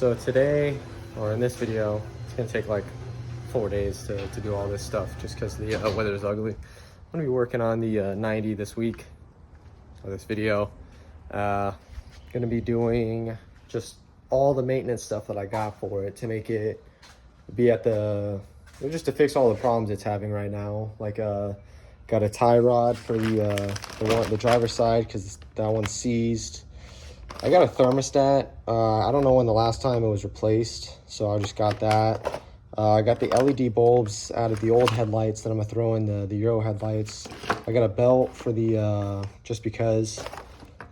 So today, or in this video, it's gonna take like 4 days to do all this stuff just because the weather is ugly. I'm gonna be working on the 90 this week, or this video. Gonna be doing just all the maintenance stuff that I got for it to make it be at the, just to fix all the problems it's having right now. Like got a tie rod for the driver's side because that one's seized. I got a thermostat. I don't know when the last time it was replaced, so I just got that. I got the LED bulbs out of the old headlights that I'm gonna throw in the Euro headlights. I got a belt for the just because,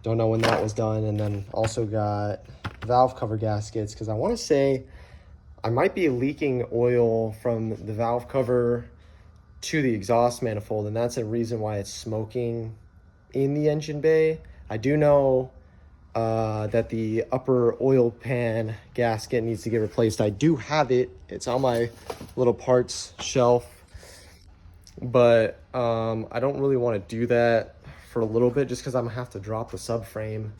don't know when that was done, and then also got valve cover gaskets because I want to say I might be leaking oil from the valve cover to the exhaust manifold, and that's a reason why it's smoking in the engine bay. I do know that the upper oil pan gasket needs to get replaced. I do have it. It's on my little parts shelf, but I don't really want to do that for a little bit just because I'm gonna have to drop the subframe,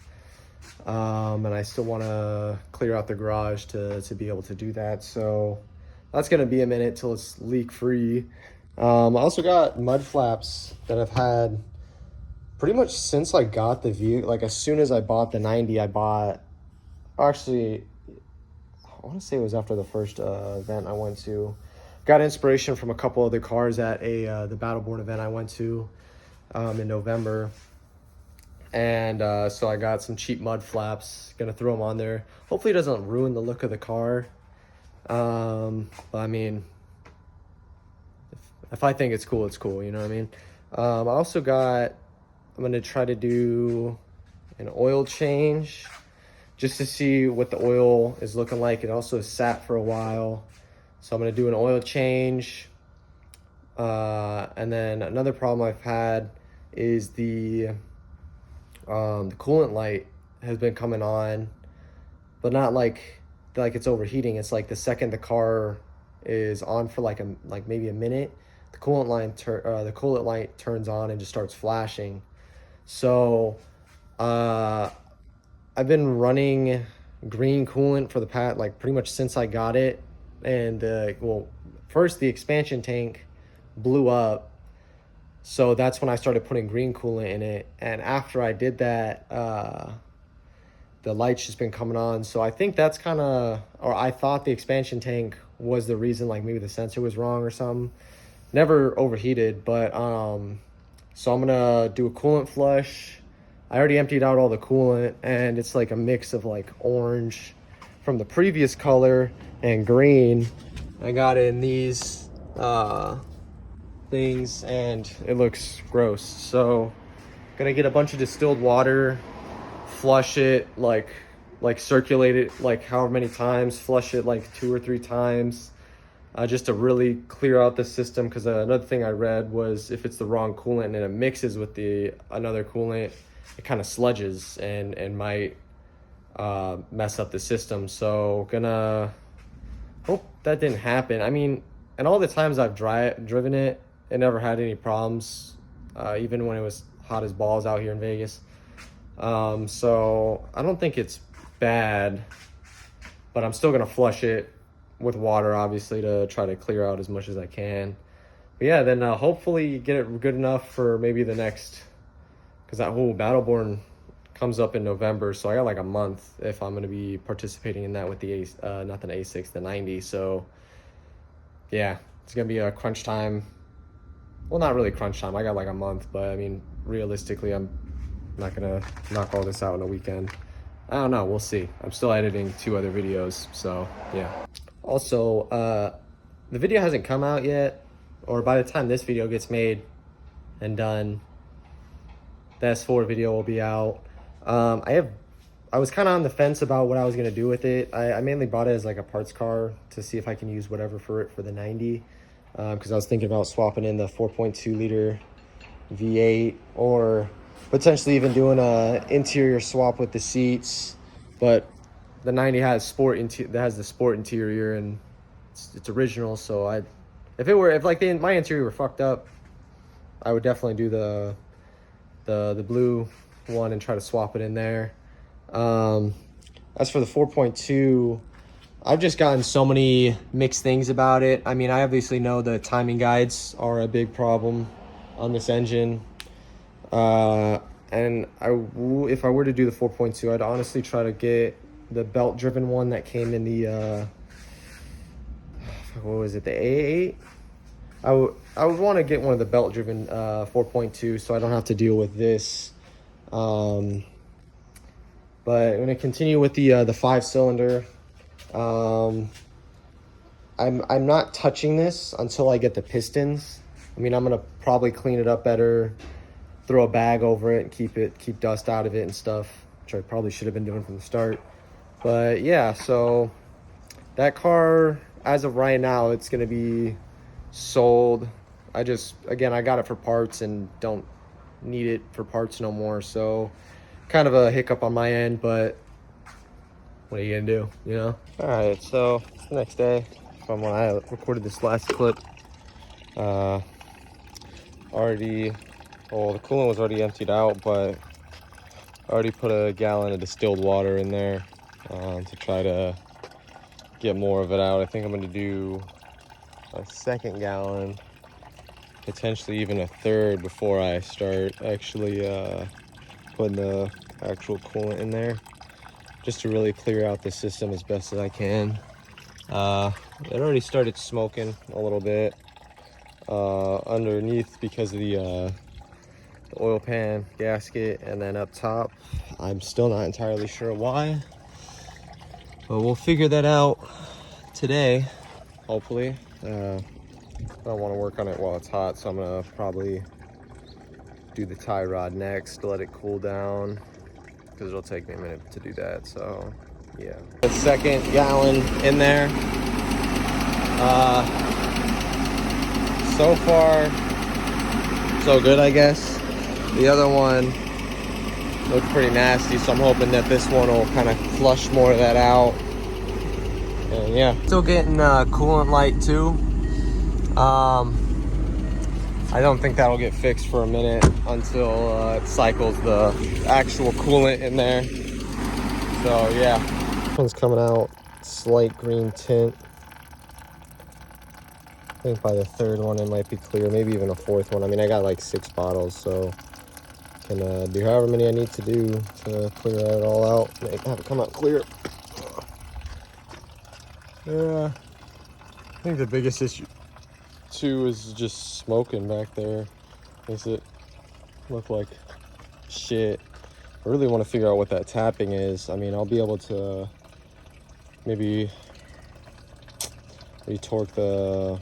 and I still want to clear out the garage to be able to do that. So that's gonna be a minute till it's leak free. I also got mud flaps that I've had pretty much since I got the View. Like as soon as I bought the 90, I bought, actually, I want to say it was after the first event I went to. Got inspiration from a couple other cars at the Battleborn event I went to in November. And so I got some cheap mud flaps, gonna throw them on there. Hopefully it doesn't ruin the look of the car. But I mean, if I think it's cool, it's cool, you know what I mean? I also got, I'm gonna try to do an oil change just to see what the oil is looking like. It also sat for a while, so I'm gonna do an oil change. And then another problem I've had is the coolant light has been coming on, but not like it's overheating. It's like the second the car is on for like maybe a minute, the coolant light turns on and just starts flashing. So I've been running green coolant for the past, like pretty much since I got it. And well, first the expansion tank blew up, so that's when I started putting green coolant in it. And after I did that, the light's just been coming on. So I think that's kind of, or I thought the expansion tank was the reason, like maybe the sensor was wrong or something. Never overheated, but so I'm gonna do a coolant flush. I already emptied out all the coolant, and it's like a mix of like orange from the previous color and green. I got in these things, and it looks gross. So gonna get a bunch of distilled water, flush it, like circulate it like however many times, flush it like 2 or 3 times. Just to really clear out the system, because another thing I read was if it's the wrong coolant and it mixes with another coolant, it kind of sludges and might mess up the system. So gonna hope that didn't happen. I mean, and all the times I've driven it, it never had any problems, even when it was hot as balls out here in Vegas. So I don't think it's bad, but I'm still gonna flush it with water, obviously, to try to clear out as much as I can. But yeah, then hopefully get it good enough for maybe the next, because that whole Battleborn comes up in November, so I got like a month if I'm going to be participating in that with the not the A6, the 90. So yeah, it's going to be a crunch time. Well, not really crunch time, I got like a month, but I mean, realistically, I'm not going to knock all this out in a weekend. I don't know, we'll see. I'm still editing 2 other videos, so yeah. Also, the video hasn't come out yet, or by the time this video gets made and done, the S4 video will be out. I was kind of on the fence about what I was gonna do with it. I mainly bought it as like a parts car to see if I can use whatever for it for the 90, because I was thinking about swapping in the 4.2 liter V8, or potentially even doing a interior swap with the seats. But the 90 has the sport interior, and it's original. So if my interior were fucked up, I would definitely do the blue one and try to swap it in there. As for the 4.2, I've just gotten so many mixed things about it. I mean, I obviously know the timing guides are a big problem on this engine. And if I were to do the 4.2, I'd honestly try to get the belt-driven one that came in the, what was it, the A8? I would want to get one of the belt-driven 4.2 so I don't have to deal with this. But I'm going to continue with the 5-cylinder. I'm not touching this until I get the pistons. I mean, I'm going to probably clean it up better, throw a bag over it, and keep dust out of it and stuff, which I probably should have been doing from the start. But yeah, so that car, as of right now, it's going to be sold. Again, I got it for parts and don't need it for parts no more, so kind of a hiccup on my end, but what are you gonna do, you know? All right, so it's the next day from when I recorded this last clip. The coolant was already emptied out, but I already put a gallon of distilled water in there to try to get more of it out. I think I'm gonna do a second gallon, potentially even a third, before I start actually putting the actual coolant in there, just to really clear out the system as best as I can. It already started smoking a little bit underneath because of the oil pan gasket, and then up top I'm still not entirely sure why, but we'll figure that out today, hopefully. I don't want to work on it while it's hot, so I'm gonna probably do the tie rod next to let it cool down, because it'll take me a minute to do that. So yeah, the second gallon in there. So far so good, I guess. The other one looked pretty nasty, so I'm hoping that this one will kind of flush more of that out. And yeah, still getting coolant light too. I don't think that'll get fixed for a minute until it cycles the actual coolant in there. So yeah, this one's coming out slight green tint. I think by the third one it might be clear, maybe even a fourth one. I mean, I got like 6 bottles, so can do however many I need to do to clear it all out, have it come out clear. Yeah, I think the biggest issue too is just smoking back there. Makes it look like shit. I really want to figure out what that tapping is. I mean, I'll be able to maybe retorque the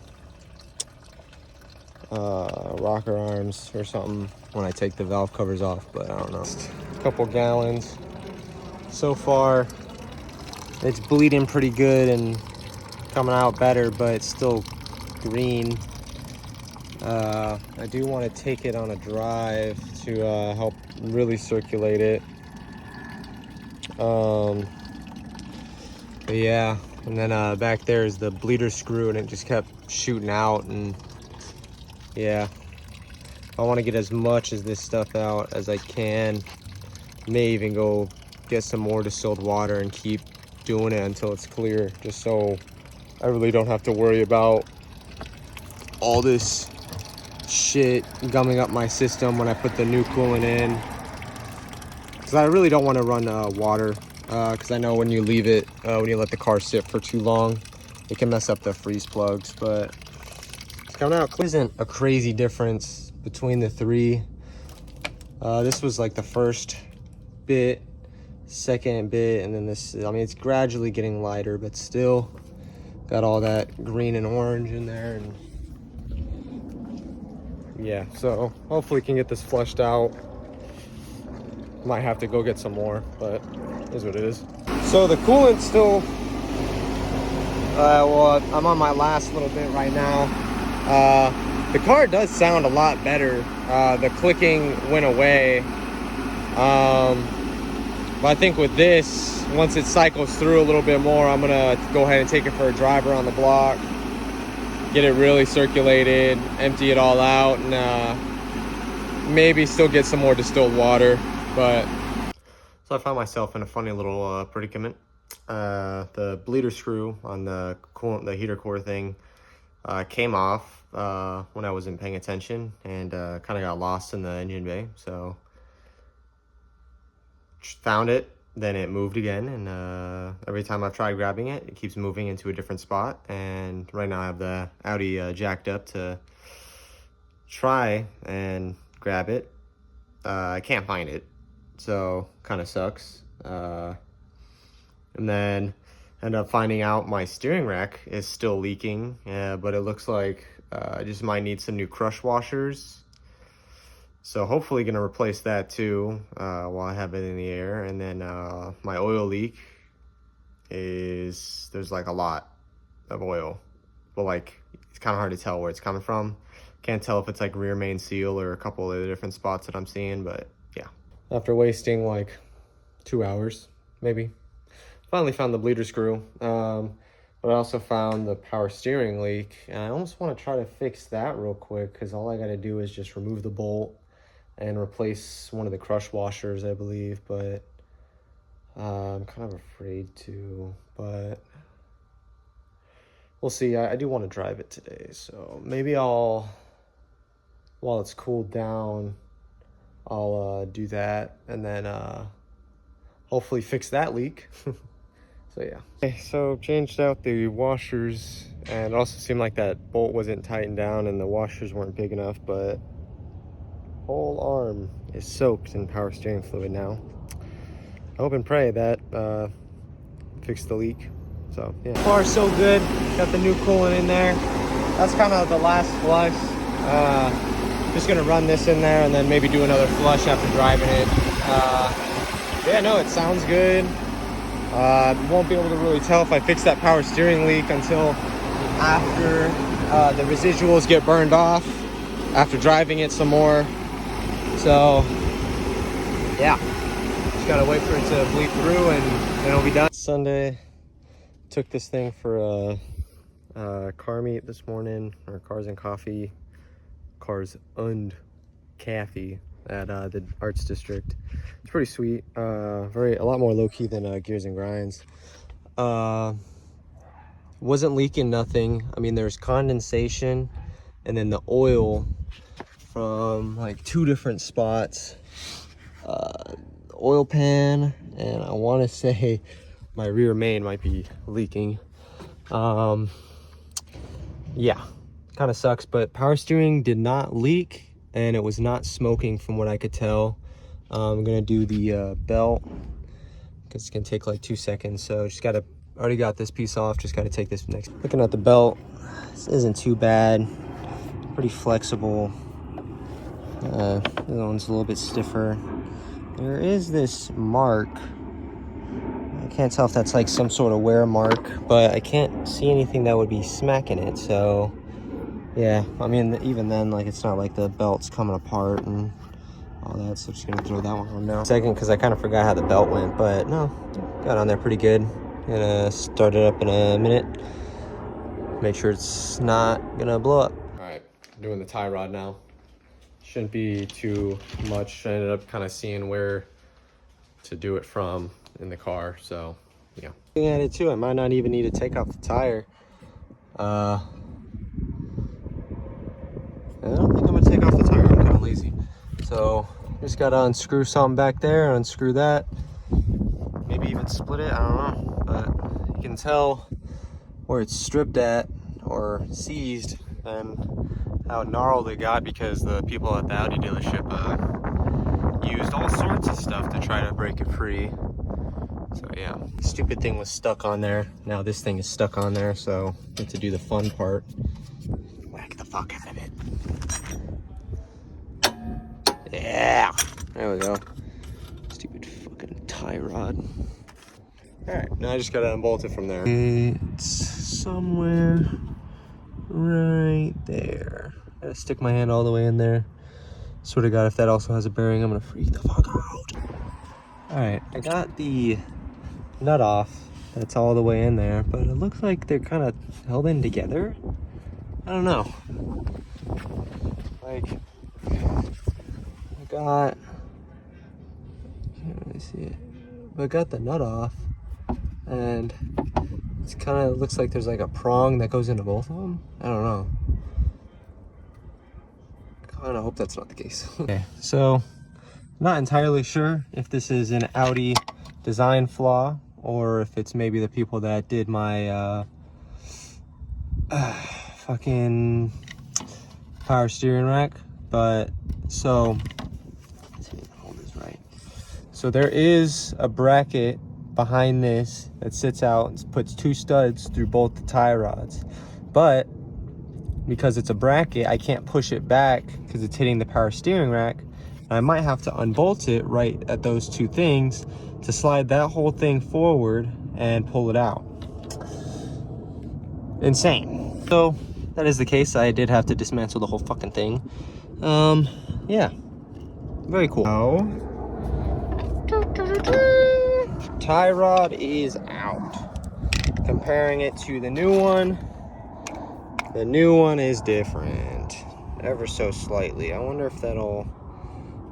rocker arms or something when I take the valve covers off, but I don't know. A couple gallons so far. It's bleeding pretty good and coming out better, but it's still green. I do want to take it on a drive to help really circulate it. But yeah, and then back there is the bleeder screw, and it just kept shooting out. And yeah, I want to get as much of this stuff out as I can. May even go get some more distilled water and keep doing it until it's clear, just so I really don't have to worry about all this shit gumming up my system when I put the new coolant in. Because I really don't want to run water, because I know when you leave it, when you let the car sit for too long, it can mess up the freeze plugs. But it's coming out. Isn't a crazy difference between the three. This was like the first bit, second bit, and then this. I mean, it's gradually getting lighter, but still got all that green and orange in there. And yeah, so hopefully we can get this flushed out. Might have to go get some more, but it is what it is. So the coolant's still, well, I'm on my last little bit right now. The car does sound a lot better. The clicking went away. But I think with this, once it cycles through a little bit more, I'm gonna go ahead and take it for a drive around the block, get it really circulated, empty it all out, and maybe still get some more distilled water. But so I found myself in a funny little predicament. the bleeder screw on the coolant, the heater core thing, came off when I wasn't paying attention, and kind of got lost in the engine bay. So found it, then it moved again, and every time I've tried grabbing it, it keeps moving into a different spot. And right now I have the Audi jacked up to try and grab it. I can't find it, so kind of sucks. And then end up finding out my steering rack is still leaking, but it looks like I just might need some new crush washers. So hopefully gonna replace that too while I have it in the air. And then my oil leak is, there's like a lot of oil, but like it's kind of hard to tell where it's coming from. Can't tell if it's like rear main seal or a couple of the different spots that I'm seeing, but yeah. After wasting like 2 hours, maybe, finally found the bleeder screw. But I also found the power steering leak, and I almost want to try to fix that real quick, because all I got to do is just remove the bolt and replace one of the crush washers, I believe. But I'm kind of afraid to, but we'll see. I do want to drive it today, so maybe I'll, while it's cooled down, I'll do that, and then hopefully fix that leak. So yeah. Okay, so changed out the washers, and it also seemed like that bolt wasn't tightened down and the washers weren't big enough, but whole arm is soaked in power steering fluid now. I hope and pray that fixed the leak. So yeah. So far so good. Got the new coolant in there. That's kind of the last flush. Just gonna run this in there and then maybe do another flush after driving it. Yeah, no, it sounds good. Won't be able to really tell if I fix that power steering leak until after the residuals get burned off, after driving it some more. So yeah, just gotta wait for it to bleed through and then it'll be done. Sunday, took this thing for a car meet this morning, or Cars and Coffee, Cars and Cafe at the Arts District. It's pretty sweet. A lot more low-key than Gears and Grinds. Wasn't leaking nothing. I mean, there's condensation and then the oil from like 2 different spots. Oil pan, and I want to say my rear main might be leaking. Yeah, kind of sucks, but power steering did not leak, and it was not smoking from what I could tell. I'm gonna do the belt, because it's gonna take like 2 seconds. So just already got this piece off, just gotta take this next. Looking at the belt, this isn't too bad, pretty flexible. The other one's a little bit stiffer. There is this mark. I can't tell if that's like some sort of wear mark, but I can't see anything that would be smacking it. So yeah, I mean, even then, like, it's not like the belt's coming apart and all that. So just gonna throw that one on now. Second, because I kind of forgot how the belt went, but no, got on there pretty good. Gonna start it up in a minute. Make sure it's not gonna blow up. All right, doing the tie rod now. Shouldn't be too much. I ended up kind of seeing where to do it from in the car, so yeah. Looking at it too, I might not even need to take off the tire. I don't think I'm gonna take off the tire. I'm kind of lazy, so just gotta unscrew something back there, unscrew that, maybe even split it. I don't know, but you can tell where it's stripped at or seized and how gnarled it got, because the people at the Audi dealership used all sorts of stuff to try to break it free. So yeah, stupid thing was stuck on there. Now this thing is stuck on there, so I have to do the fun part. Whack the fuck out of it. Yeah, there we go. Stupid fucking tie rod. All right, now I just gotta unbolt it from there. It's somewhere right there. Gotta stick my hand all the way in there. Sort of got if that also has a bearing. I'm gonna freak the fuck out. All right, I got the nut off. That's all the way in there, but it looks like they're kind of held in together. I don't know. Like, I got, can't really see it, but I got the nut off. and it's kind of looks like there's like a prong that goes into both of them. I don't know. I kind of hope that's not the case. Okay, so not entirely sure if this is an Audi design flaw or if it's maybe the people that did my fucking power steering rack. But so let's see if I can hold this right. So there is a bracket behind this that sits out and puts 2 studs through both the tie rods, but because it's a bracket, I can't push it back because it's hitting the power steering rack. I might have to unbolt it right at those 2 things to slide that whole thing forward and pull it out. Insane. So that is the case. I did have to dismantle the whole fucking thing. Yeah, very cool. Now, tie rod is out. Comparing it to the new one is different, ever so slightly. I wonder if that'll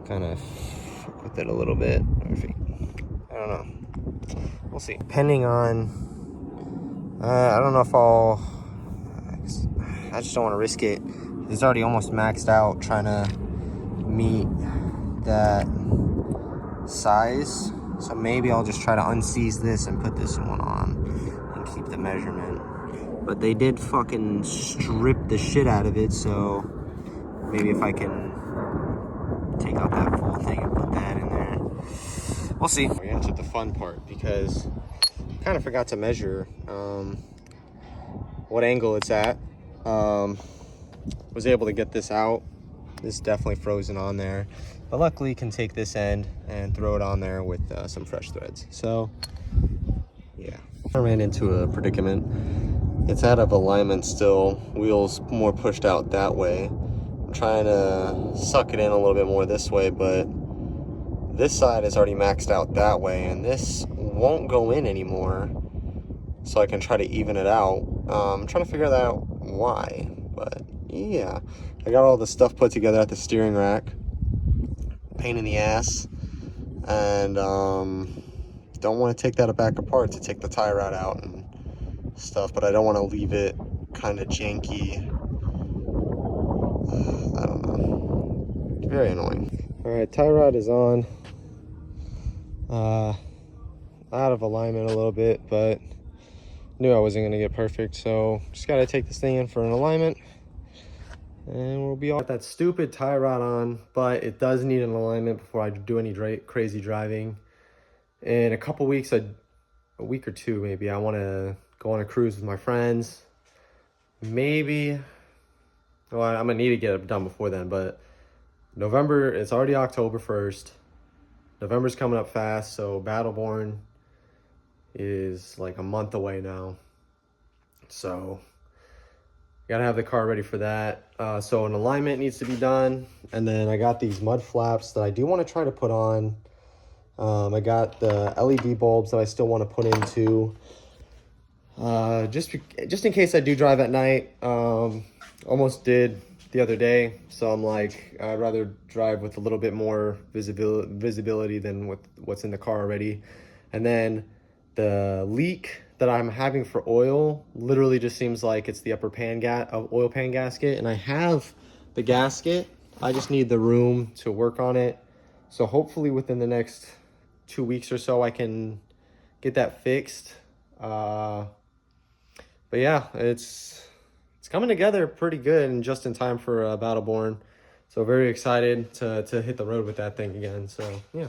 kind of fuck with it a little bit, or if I don't know. We'll see. Depending on, I don't know if I just don't want to risk it. It's already almost maxed out trying to meet that size. So maybe I'll just try to unseize this and put this one on and keep the measurement. But they did fucking strip the shit out of it, so maybe if I can take out that full thing and put that in there. We'll see. We're into the fun part because I kind of forgot to measure what angle it's at. Was able to get this out. This is definitely frozen on there, but luckily can take this end and throw it on there with some fresh threads. So yeah, I ran into a predicament. It's out of alignment still, wheels more pushed out that way. I'm trying to suck it in a little bit more this way, but this side is already maxed out that way, and this won't go in anymore. So I can try to even it out. I'm trying to figure out why, but yeah. I got all the stuff put together at the steering rack. Pain in the ass. And don't want to take that back apart to take the tie rod out and stuff, but I don't want to leave it kind of janky. I don't know. It's very annoying. Alright, tie rod is on. Out of alignment a little bit, but knew I wasn't going to get perfect, so just got to take this thing in for an alignment and we'll be all got that stupid tie rod on, but it does need an alignment before I do any crazy driving. In a couple weeks, a week or 2 maybe, I want to go on a cruise with my friends. Maybe, well, I'm gonna need to get it done before then, but November, it's already October 1st. November's coming up fast, so Battleborn is like a month away now. So gotta have the car ready for that. So an alignment needs to be done. And then I got these mud flaps that I do want to try to put on. I got the LED bulbs that I still want to put into. Just in case I do drive at night. Almost did the other day. So I'm like, I'd rather drive with a little bit more visibility than with what's in the car already. And then the leak that I'm having for oil literally just seems like it's the upper oil pan gasket, and I have the gasket. I just need the room to work on it. So hopefully within the next 2 weeks or so I can get that fixed. But yeah, it's coming together pretty good and just in time for Battleborn. So very excited to hit the road with that thing again. So yeah.